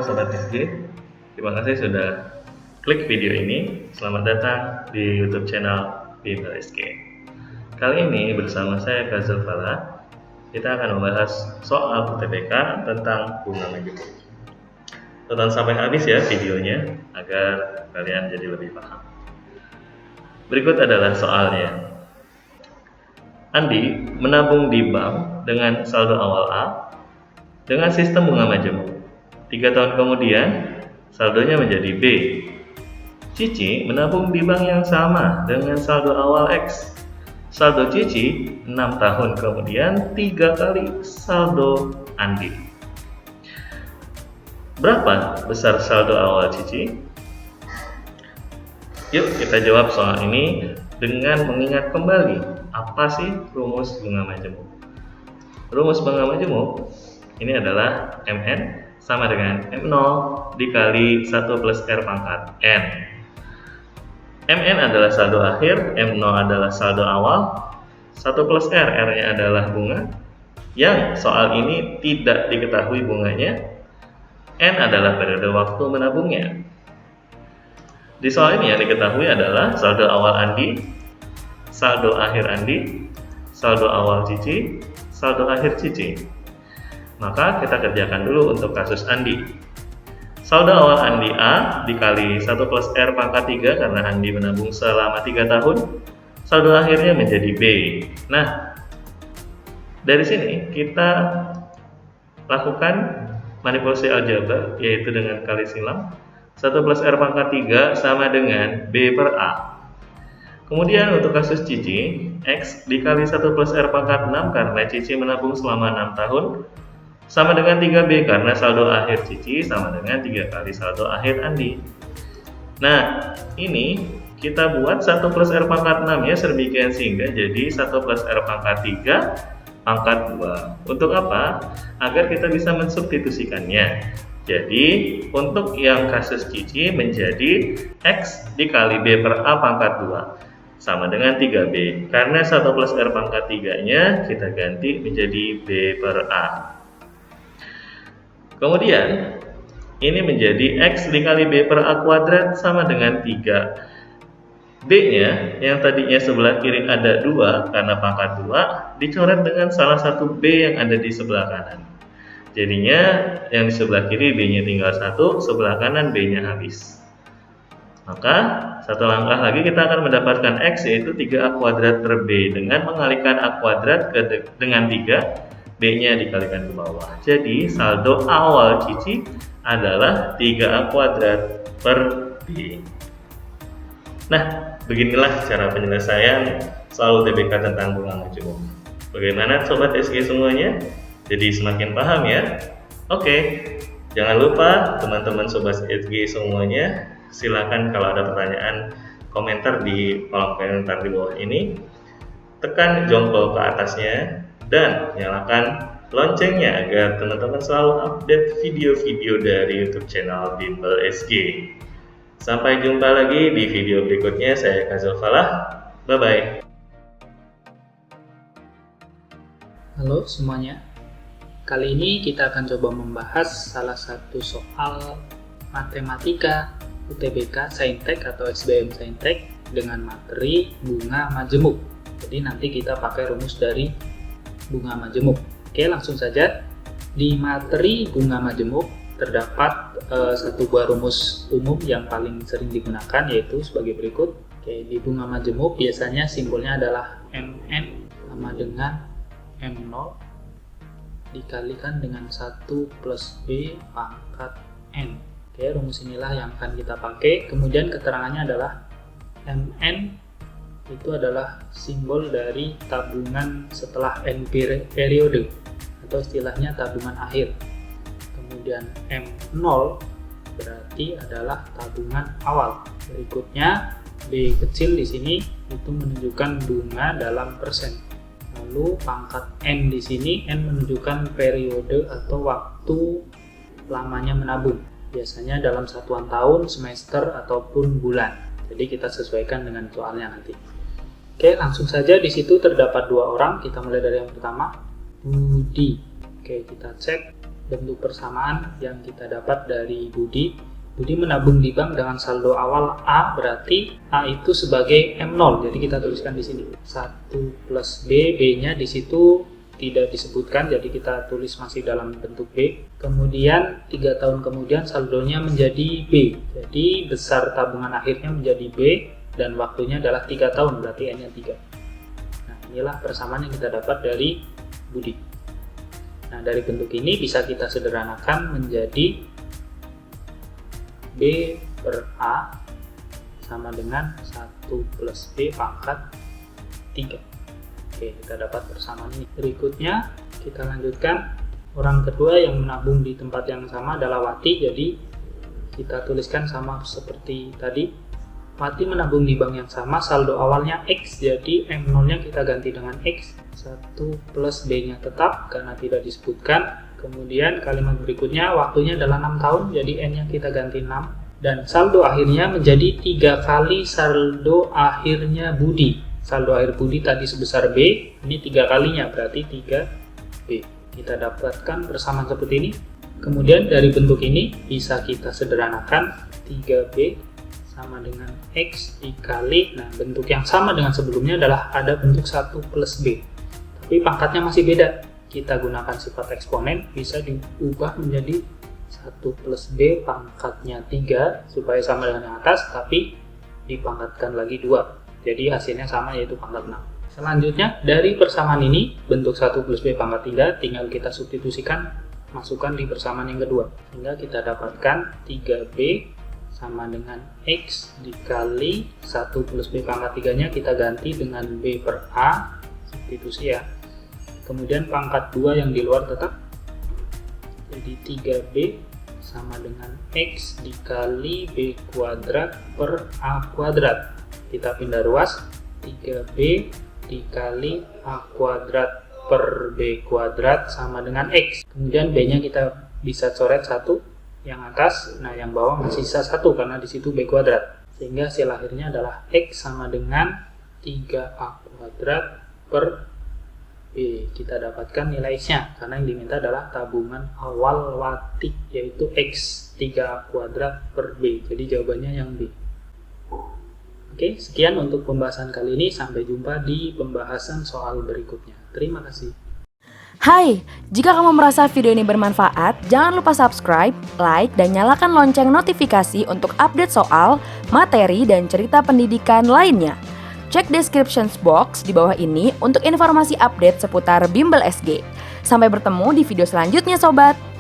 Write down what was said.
Sobat SG, terima kasih sudah klik video ini. Selamat datang di YouTube channel Bimbel SG. Kali ini bersama saya Kazal Fala, kita akan membahas soal UTBK tentang bunga majemuk. Tonton sampai habis ya videonya agar kalian jadi lebih paham. Berikut adalah soalnya. Andi menabung di bank dengan saldo awal A dengan sistem bunga majemuk. 3 tahun kemudian, saldonya menjadi B. Cici menabung di bank yang sama dengan saldo awal X. Saldo Cici 6 tahun kemudian 3 kali saldo Andi. Berapa besar saldo awal Cici? Yuk kita jawab soal ini dengan mengingat kembali apa sih rumus bunga majemuk. Rumus bunga majemuk ini adalah Mn sama dengan M0 dikali 1 plus R pangkat N. Mn adalah saldo akhir, M0 adalah saldo awal, 1 plus R, R-nya adalah bunga. Yang soal ini tidak diketahui bunganya, N adalah periode waktu menabungnya. Di soal ini yang diketahui adalah saldo awal Andi, saldo akhir Andi, saldo awal Cici, saldo akhir Cici. Maka kita kerjakan dulu untuk kasus Andi. Saldo awal Andi A dikali 1 plus R pangkat 3 karena Andi menabung selama 3 tahun. Saldo akhirnya menjadi B. Nah, dari sini kita lakukan manipulasi aljabar, yaitu dengan kali silang. 1 plus R pangkat 3 sama dengan B per A. Kemudian untuk kasus Cici, X dikali 1 plus R pangkat 6 karena Cici menabung selama 6 tahun. Sama dengan 3B karena saldo akhir Cici sama dengan 3 kali saldo akhir Andi. Nah, ini kita buat 1 plus R pangkat 6 ya sedemikian sehingga jadi 1 plus R pangkat 3 pangkat 2. Untuk apa? Agar kita bisa mensubstitusikannya. Jadi, untuk yang kasus Cici menjadi X dikali B per A pangkat 2 sama dengan 3B. Karena 1 plus R pangkat 3-nya kita ganti menjadi B per A. Kemudian, ini menjadi X dikali B per A kuadrat sama dengan 3. B-nya, yang tadinya sebelah kiri ada 2 karena pangkat 2, dicoret dengan salah satu B yang ada di sebelah kanan. Jadinya, yang di sebelah kiri B-nya tinggal 1, sebelah kanan B-nya habis. Maka, satu langkah lagi kita akan mendapatkan X yaitu 3A kuadrat per B dengan mengalihkan A kuadrat dengan 3. B-nya dikalikan ke bawah. Jadi saldo awal Cici adalah 3A kuadrat per B. Nah, beginilah cara penyelesaian soal UTBK tentang bunga majemuk. Bagaimana Sobat SG semuanya? Jadi semakin paham ya? Oke, jangan lupa teman-teman Sobat SG semuanya, silakan kalau ada pertanyaan komentar di kolom komentar di bawah ini. Tekan jempol ke atasnya dan nyalakan loncengnya agar teman-teman selalu update video-video dari YouTube channel Bimbel SG. Sampai jumpa lagi di video berikutnya. Saya Kazal Falah. Bye-bye. Halo semuanya. Kali ini kita akan coba membahas salah satu soal matematika UTBK Saintek atau SBM Saintek dengan materi bunga majemuk. Jadi nanti kita pakai rumus dari bunga majemuk. Oke, langsung saja. Di materi bunga majemuk terdapat satu buah rumus umum yang paling sering digunakan, yaitu sebagai berikut. Oke, di bunga majemuk biasanya simbolnya adalah Mn sama dengan M0 dikalikan dengan 1 plus B pangkat N. Oke, rumus inilah yang akan kita pakai. Kemudian keterangannya adalah Mn itu adalah simbol dari tabungan setelah N periode atau istilahnya tabungan akhir. Kemudian M0 berarti adalah tabungan awal. Berikutnya B kecil di sini itu menunjukkan bunga dalam persen. Lalu pangkat N di sini, N menunjukkan periode atau waktu lamanya menabung. Biasanya dalam satuan tahun, semester ataupun bulan. Jadi kita sesuaikan dengan soalnya nanti. Oke, langsung saja. Di situ terdapat 2 orang. Kita mulai dari yang pertama, Budi. Oke, kita cek bentuk persamaan yang kita dapat dari Budi. Budi menabung di bank dengan saldo awal A, berarti A itu sebagai M0. Jadi kita tuliskan di sini 1 plus B, B-nya di situ tidak disebutkan, jadi kita tulis masih dalam bentuk B. Kemudian 3 tahun kemudian saldonya menjadi B. Jadi besar tabungan akhirnya menjadi B dan waktunya adalah 3 tahun, berarti N-nya 3. Nah, inilah persamaan yang kita dapat dari Budi. Nah, dari bentuk ini bisa kita sederhanakan menjadi B per A sama dengan 1 plus B pangkat 3. Oke, kita dapat persamaan ini. Berikutnya kita lanjutkan. Orang kedua yang menabung di tempat yang sama adalah Wati, jadi kita tuliskan sama seperti tadi. Wati menabung di bank yang sama, saldo awalnya X, jadi M0-nya kita ganti dengan X. 1 plus B-nya tetap karena tidak disebutkan. Kemudian kalimat berikutnya waktunya adalah 6 tahun, jadi N-nya kita ganti 6. Dan saldo akhirnya menjadi 3 kali saldo akhirnya Budi. Saldo akhir Budi tadi sebesar B, ini 3 kalinya, berarti 3B. Kita dapatkan persamaan seperti ini. Kemudian dari bentuk ini bisa kita sederhanakan 3B sama dengan X dikali, nah bentuk yang sama dengan sebelumnya adalah ada bentuk 1 plus B. Tapi pangkatnya masih beda. Kita gunakan sifat eksponen, bisa diubah menjadi 1 plus B pangkatnya 3 supaya sama dengan yang atas, tapi dipangkatkan lagi 2. Jadi hasilnya sama, yaitu pangkat 6. Selanjutnya, dari persamaan ini, bentuk 1 plus B pangkat 3 tinggal kita substitusikan, masukkan di persamaan yang kedua. Sehingga kita dapatkan 3B sama dengan X dikali 1 plus B pangkat 3-nya kita ganti dengan B per A, substitusi ya. Kemudian pangkat 2 yang di luar tetap, jadi 3B sama dengan X dikali B kuadrat per A kuadrat. Kita pindah ruas, 3B dikali A kuadrat per B kuadrat sama dengan X. Kemudian B-nya kita bisa coret 1 yang atas, nah yang bawah masih sisa 1 karena di situ B kuadrat. Sehingga hasil akhirnya adalah X sama dengan 3A kuadrat per B. Kita dapatkan nilai X-nya karena yang diminta adalah tabungan awal Wati, yaitu X 3A kuadrat per B. Jadi jawabannya yang B. Oke, sekian untuk pembahasan kali ini. Sampai jumpa di pembahasan soal berikutnya. Terima kasih. Hai, jika kamu merasa video ini bermanfaat, jangan lupa subscribe, like, dan nyalakan lonceng notifikasi untuk update soal, materi, dan cerita pendidikan lainnya. Cek description box di bawah ini untuk informasi update seputar Bimbel SG. Sampai bertemu di video selanjutnya, Sobat!